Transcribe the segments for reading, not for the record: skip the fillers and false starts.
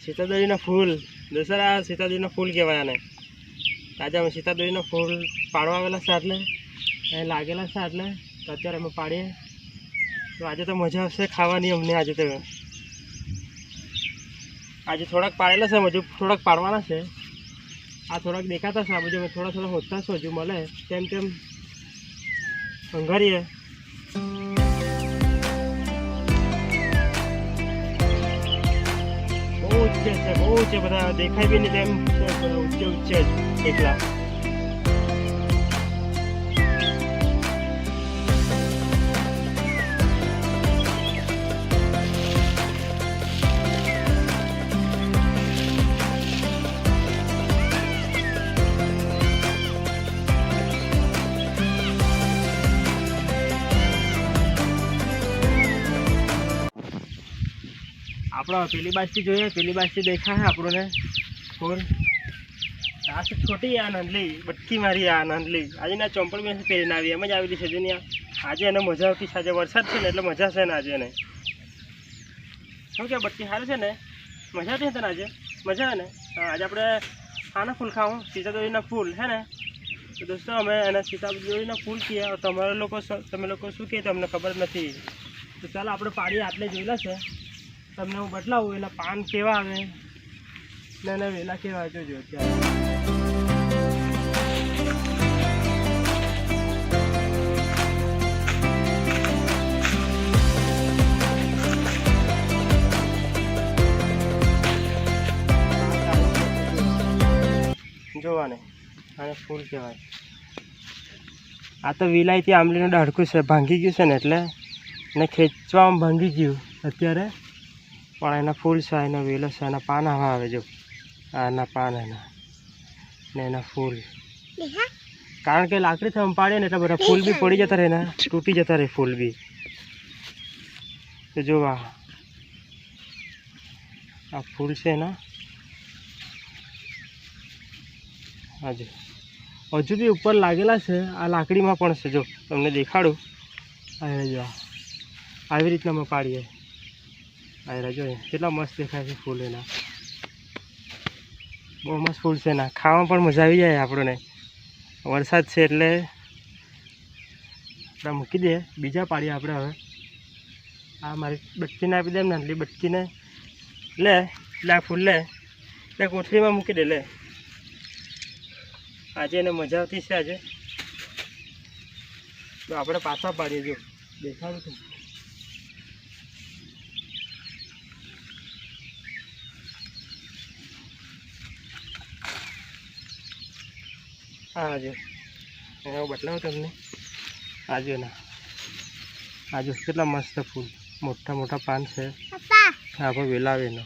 સીતાદોરીના ફૂલ દશેરા સીતાદોરીના ફૂલ કહેવાય આને. આજે અમે સીતાદોરીના ફૂલ પાડવા આવેલા છે એટલે એ લાગેલા છે એટલે તો અત્યારે અમે પાડીએ. તો આજે તો મજા આવશે ખાવાની અમને. આજે થોડાક પાડેલા છે, હજુ થોડાક પાડવાના છે. આ થોડાક દેખાતા છે, આ બધું થોડા હોતા છે, હજુ મળે તેમ તેમ અંગારીએ. બહુ ઊંચે બધા દેખાય બી નહીં તેમ ઊંચે જ એકલા. આપણે પેલી બાજથી જોઈએ, પેલી બાજથી દેખાય આપણને ફૂલ. આ છે છોટી, આ નાંદલી બટકી મારી, આ નાંદલી આજે ના ચોંપડ મેં પહેરીને આવી, એમ જ આવેલી છે જેની. આજે એને મજા આવતી છે, આજે વરસાદ છે ને એટલે મજા છે ને આજે એને. શું કે બટકી સારું છે ને, મજા આવતી છે ને આજે, મજા આવે ને. હા, આજે આપણે આના ફૂલ ખાવું, સીતાદોરીના ફૂલ હે ને. તો દોસ્તો અમે એના સીતાદોરીના ફૂલ કહીએ. તમે લોકો શું કહે તો અમને ખબર નથી. તો ચાલો આપણે પાડીએ. આટલે જોયેલા છે, તમને હું બદલાવું. એના પાન કેવા આવે ને એના વેલા કેવા આવે જોજો. અત્યારે જોવાને આને ફૂલ કહેવાય. આ તો વિલાયતી આંબલીનું ડાળખું છે, ભાંગી ગયું છે ને એટલે એને ખેંચવામાં ભાંગી ગયું અત્યારે. પણ એના ફૂલ છે, એના વેલો છે, એના પાન આવા આવે જો. આના પાન એના ને એના ફૂલ. કારણ કે લાકડીથી આમ પાડીએ ને એટલે બધા ફૂલ બી પડી જતા રહે ને, તૂટી જતા રહે ફૂલ બી. તો જો આ ફૂલ છે એના. હજુ બી ઉપર લાગેલા છે. આ લાકડીમાં પણ છે, જો તમને દેખાડું. જો આવી રીતના અમે પાડીએ. આયરા જોઈએ કેટલા મસ્ત દેખાય છે ફૂલ એના. બહુ મસ્ત ફૂલ છે એના, ખાવામાં પણ મજા આવી જાય આપણને. વરસાદ છે એટલે આપણે મૂકી દઈએ. બીજા પાડીએ આપણે હવે. આ મારી બટકીને આપી દે એમ ને, એટલે બટકીને લે એટલે આ ફૂલ લે એટલે કોથળીમાં મૂકી દે. લે આજે એને મજા આવતી છે આજે. તો આપણે પાછા પાડીએ. જો દેખાડું તું. હા જો એને હું બદલાવું તમને. આજો ના આજો કેટલા મસ્ત ફૂલ, મોટા મોટા પાન છે. હા પણ વેલાવે એનો.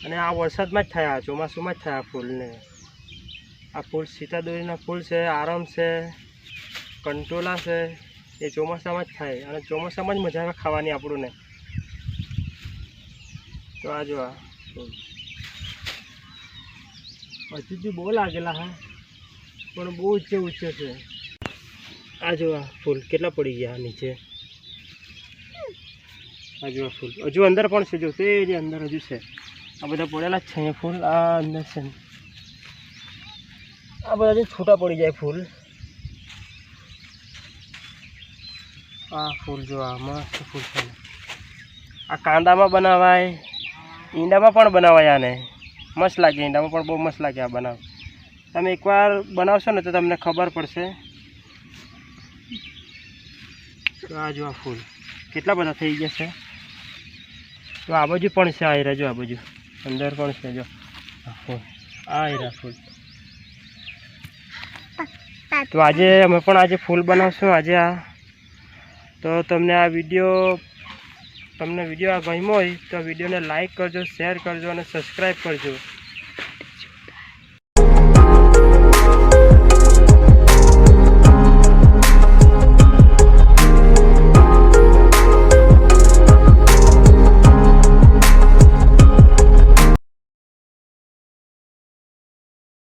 અને આ વરસાદમાં જ થાય, આ ચોમાસુમાં જ થાય આ ફૂલને. આ ફૂલ સીતાદોરીના ફૂલ છે, આરામ છે, કંટોલા છે. એ ચોમાસામાં જ થાય અને ચોમાસામાં જ મજા આવે ખાવાની આપણને. તો આ જો આ ફૂલ હજુ બી બહુ લાગેલા હા, પણ બહુ ઊંચે છે. આ જો આ ફૂલ કેટલા પડી ગયા નીચે. આ જો આ ફૂલ હજુ અંદર પણ છે. જો તે જે અંદર હજુ છે. આ બધા પડેલા જ છે અહીંયા ફૂલ. આ અંદર છે, આ બધા જે છૂટા પડી જાય ફૂલ. આ ફૂલ જો આ મસ્ત ફૂલ છે. આ કાંદામાં બનાવાય, ઈંડામાં પણ બનાવાય. આને મસ્ત લાગે, ઈંડામાં પણ બહુ મસ્ત લાગે આ બનાવ. તમે એકવાર બનાવશો ને તો તમને ખબર પડશે. તો આ જો આ ફૂલ કેટલા બધા થઈ ગયા છે. તો આ બાજુ પણ છે. આયરા જો આ બાજુ અંદર પણ છે. જો આ ફૂલ, આ આયરા ફૂલ. તો આજે અમે પણ આજે ફૂલ બનાવશું આજે. આ તો તમને આ વિડીયો ગમ્યો હોય તો વિડીયોને લાઈક કરજો, શેર કરજો અને સબસ્ક્રાઈબ કરજો.